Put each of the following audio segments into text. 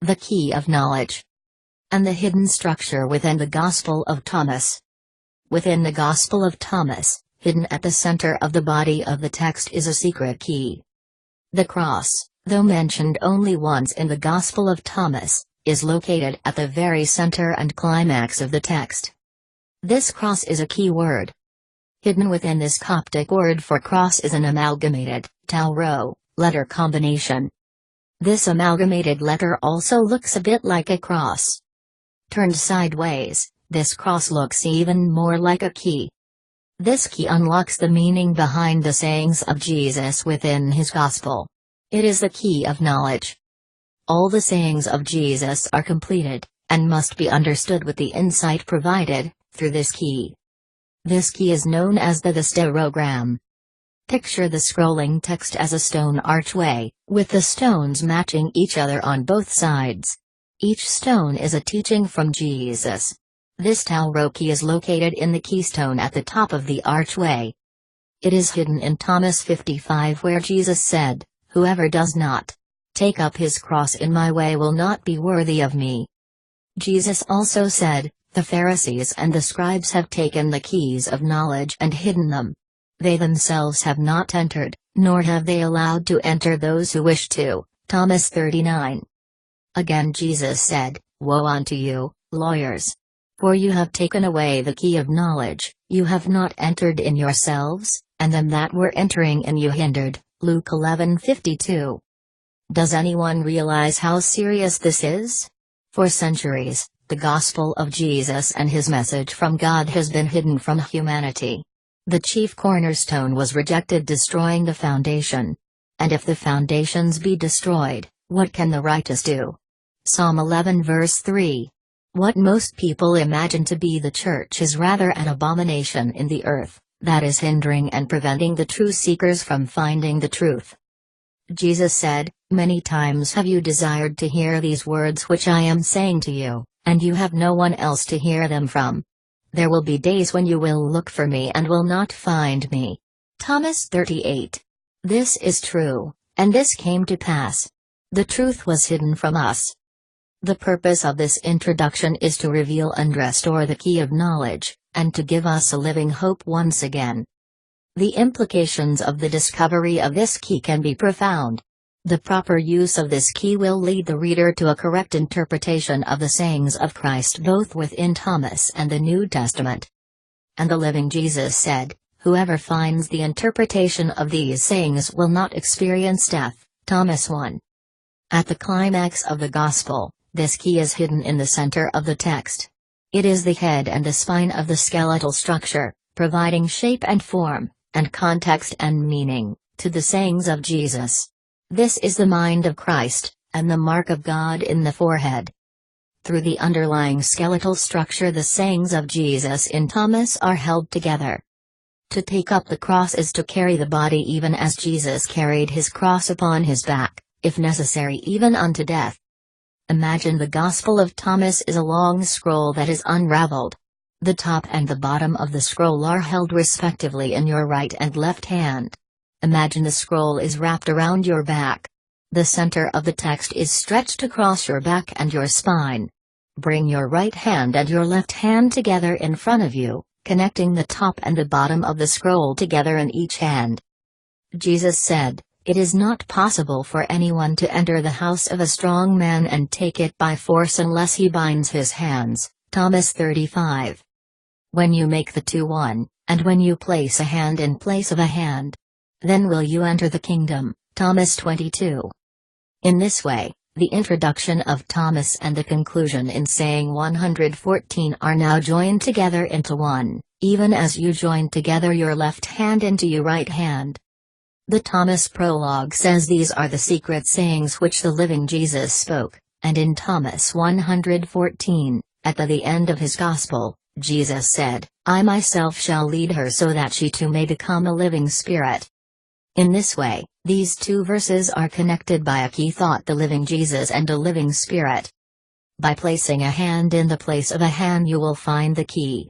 the key of knowledge. And the hidden structure within the Gospel of Thomas. Within the Gospel of Thomas, hidden at the center of the body of the text is a secret key. The cross, though mentioned only once in the Gospel of Thomas, is located at the very center and climax of the text. This cross is a key word. Hidden within this Coptic word for cross is an amalgamated, tau-rho, letter combination. This amalgamated letter also looks a bit like a cross. Turned sideways, this cross looks even more like a key. This key unlocks the meaning behind the sayings of Jesus within his gospel. It is the key of knowledge. All the sayings of Jesus are completed, and must be understood with the insight provided, through this key. This key is known as the stereogram. Picture the scrolling text as a stone archway, with the stones matching each other on both sides. Each stone is a teaching from Jesus. This tau-rho key is located in the keystone at the top of the archway. It is hidden in Thomas 55 where Jesus said, "Whoever does not take up his cross in my way will not be worthy of me." Jesus also said, "The Pharisees and the scribes have taken the keys of knowledge and hidden them. They themselves have not entered, nor have they allowed to enter those who wish to." Thomas 39. Again Jesus said, "Woe unto you, lawyers! For you have taken away the key of knowledge, you have not entered in yourselves, and them that were entering in you hindered." Luke 11:52. Does anyone realize how serious this is? For centuries, the gospel of Jesus and his message from God has been hidden from humanity. The chief cornerstone was rejected, destroying the foundation. And if the foundations be destroyed, what can the righteous do? Psalm 11 verse 3. What most people imagine to be the church is rather an abomination in the earth, that is hindering and preventing the true seekers from finding the truth. Jesus said, "Many times have you desired to hear these words which I am saying to you, and you have no one else to hear them from. There will be days when you will look for me and will not find me." Thomas 38. This is true, and this came to pass. The truth was hidden from us. The purpose of this introduction is to reveal and restore the key of knowledge, and to give us a living hope once again. The implications of the discovery of this key can be profound. The proper use of this key will lead the reader to a correct interpretation of the sayings of Christ both within Thomas and the New Testament. And the living Jesus said, "Whoever finds the interpretation of these sayings will not experience death." Thomas 1. At the climax of the Gospel, this key is hidden in the center of the text. It is the head and the spine of the skeletal structure, providing shape and form, and context and meaning, to the sayings of Jesus. This is the mind of Christ, and the mark of God in the forehead. Through the underlying skeletal structure the sayings of Jesus in Thomas are held together. To take up the cross is to carry the body even as Jesus carried his cross upon his back, if necessary even unto death. Imagine the Gospel of Thomas is a long scroll that is unraveled. The top and the bottom of the scroll are held respectively in your right and left hand. Imagine the scroll is wrapped around your back. The center of the text is stretched across your back and your spine. Bring your right hand and your left hand together in front of you, connecting the top and the bottom of the scroll together in each hand. Jesus said, "It is not possible for anyone to enter the house of a strong man and take it by force unless he binds his hands." Thomas 35. When you make the two one, and when you place a hand in place of a hand, then will you enter the kingdom. Thomas 22. In this way, the introduction of Thomas and the conclusion in saying 114 are now joined together into one, even as you joined together your left hand into your right hand. The Thomas prologue says these are the secret sayings which the living Jesus spoke, and in Thomas 114, at the end of his gospel, Jesus said, "I myself shall lead her so that she too may become a living spirit." In this way, these two verses are connected by a key thought: the living Jesus and a living spirit. By placing a hand in the place of a hand you will find the key.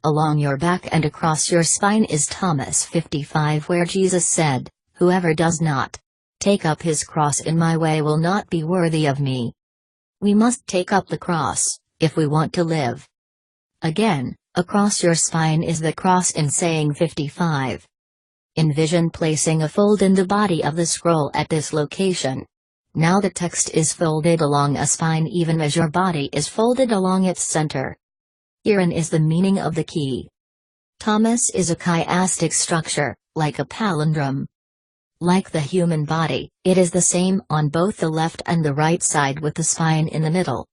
Along your back and across your spine is Thomas 55 where Jesus said, "Whoever does not take up his cross in my way will not be worthy of me." We must take up the cross, if we want to live. Again, across your spine is the cross in saying 55. Envision placing a fold in the body of the scroll at this location. Now the text is folded along a spine even as your body is folded along its center. Herein is the meaning of the key. Thomas is a chiastic structure, like a palindrome. Like the human body, it is the same on both the left and the right side with the spine in the middle.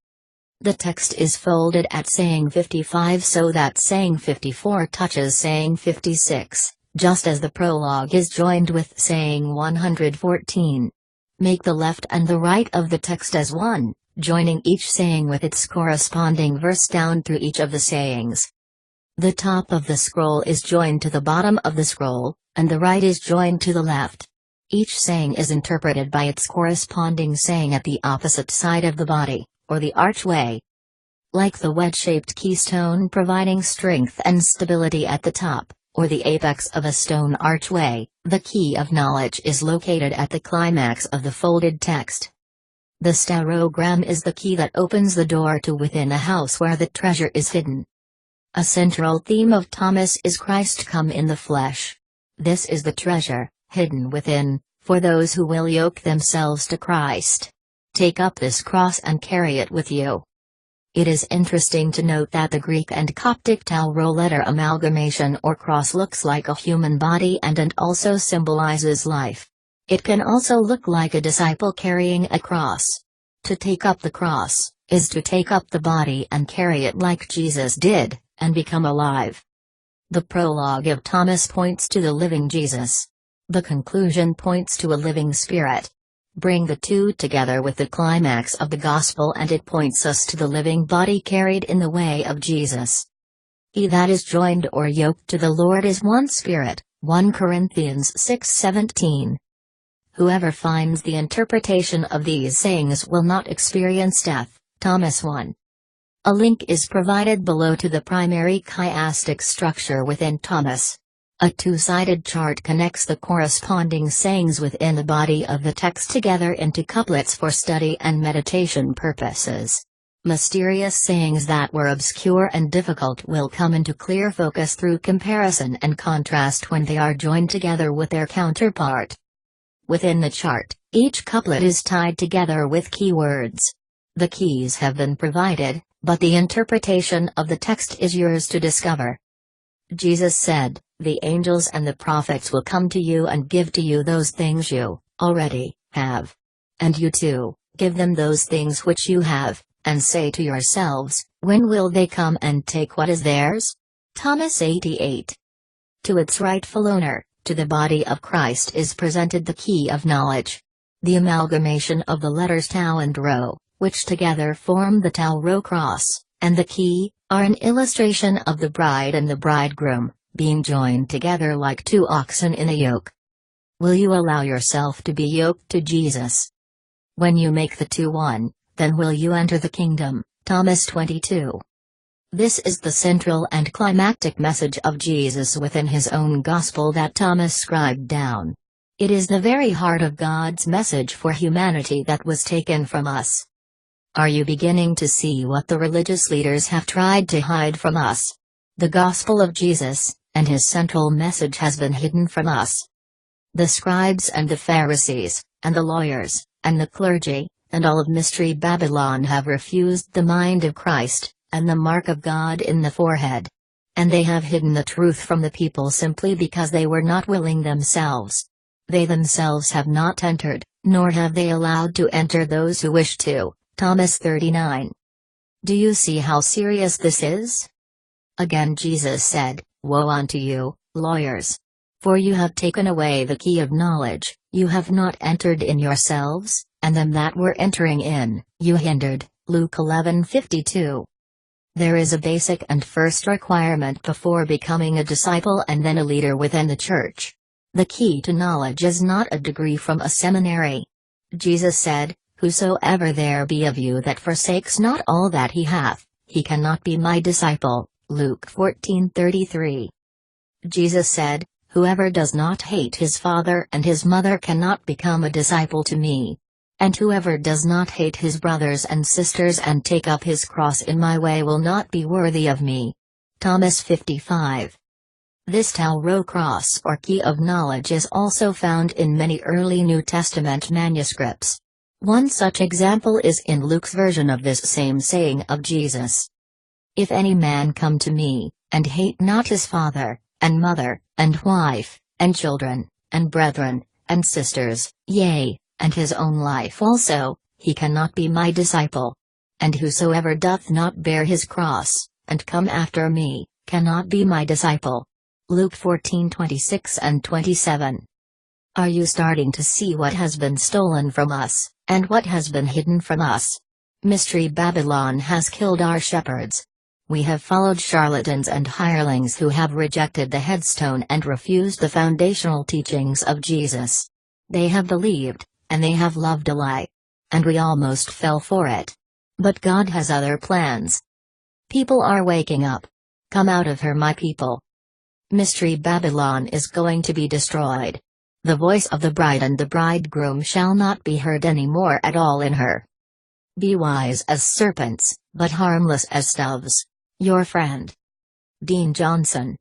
The text is folded at saying 55 so that saying 54 touches saying 56, just as the prologue is joined with saying 114. Make the left and the right of the text as one, joining each saying with its corresponding verse down through each of the sayings. The top of the scroll is joined to the bottom of the scroll, and the right is joined to the left. Each saying is interpreted by its corresponding saying at the opposite side of the body, or the archway. Like the wedge-shaped keystone providing strength and stability at the top, or the apex of a stone archway, the key of knowledge is located at the climax of the folded text. The staurogram is the key that opens the door to within a house where the treasure is hidden. A central theme of Thomas is Christ come in the flesh. This is the treasure, hidden within, for those who will yoke themselves to Christ. Take up this cross and carry it with you. It is interesting to note that the Greek and Coptic Tau-Rho letter amalgamation or cross looks like a human body and also symbolizes life. It can also look like a disciple carrying a cross. To take up the cross, is to take up the body and carry it like Jesus did, and become alive. The prologue of Thomas points to the living Jesus. The conclusion points to a living spirit. Bring the two together with the climax of the Gospel and it points us to the living body carried in the way of Jesus. He that is joined or yoked to the Lord is one spirit, 1 Corinthians 6:17. Whoever finds the interpretation of these sayings will not experience death, Thomas 1. A link is provided below to the primary chiastic structure within Thomas. A two-sided chart connects the corresponding sayings within the body of the text together into couplets for study and meditation purposes. Mysterious sayings that were obscure and difficult will come into clear focus through comparison and contrast when they are joined together with their counterpart. Within the chart, each couplet is tied together with keywords. The keys have been provided, but the interpretation of the text is yours to discover. Jesus said, "The angels and the prophets will come to you and give to you those things you already have. And you too, give them those things which you have, and say to yourselves, when will they come and take what is theirs?" Thomas 88. To its rightful owner, to the body of Christ is presented the key of knowledge. The amalgamation of the letters Tau and Rho, which together form the Tau-Rho Cross, and the key, are an illustration of the bride and the bridegroom, being joined together like two oxen in a yoke. Will you allow yourself to be yoked to Jesus? When you make the two one, then will you enter the kingdom, Thomas 22. This is the central and climactic message of Jesus within his own gospel that Thomas scribed down. It is the very heart of God's message for humanity that was taken from us. Are you beginning to see what the religious leaders have tried to hide from us? The gospel of Jesus, and his central message has been hidden from us. The scribes and the Pharisees, and the lawyers, and the clergy, and all of Mystery Babylon have refused the mind of Christ, and the mark of God in the forehead. And they have hidden the truth from the people simply because they were not willing themselves. They themselves have not entered, nor have they allowed to enter those who wish to. Thomas 39. Do you see how serious this is? Again Jesus said, "Woe unto you, lawyers! For you have taken away the key of knowledge, you have not entered in yourselves, and them that were entering in, you hindered." Luke 11:52. There is a basic and first requirement before becoming a disciple and then a leader within the church. The key to knowledge is not a degree from a seminary. Jesus said, "Whosoever there be of you that forsakes not all that he hath, he cannot be my disciple." Luke 14:33. Jesus said, "Whoever does not hate his father and his mother cannot become a disciple to me." And whoever does not hate his brothers and sisters and take up his cross in my way will not be worthy of me. Thomas 55. This Tau-Rho Cross or key of knowledge is also found in many early New Testament manuscripts. One such example is in Luke's version of this same saying of Jesus. If any man come to me, and hate not his father, and mother, and wife, and children, and brethren, and sisters, yea, and his own life also, he cannot be my disciple. And whosoever doth not bear his cross, and come after me, cannot be my disciple. Luke 14:26 and 27. Are you starting to see what has been stolen from us, and what has been hidden from us? Mystery Babylon has killed our shepherds. We have followed charlatans and hirelings who have rejected the headstone and refused the foundational teachings of Jesus. They have believed, and they have loved a lie. And we almost fell for it. But God has other plans. People are waking up. Come out of her, my people. Mystery Babylon is going to be destroyed. The voice of the bride and the bridegroom shall not be heard any more at all in her. Be wise as serpents, but harmless as doves. Your friend, Dean Johnson.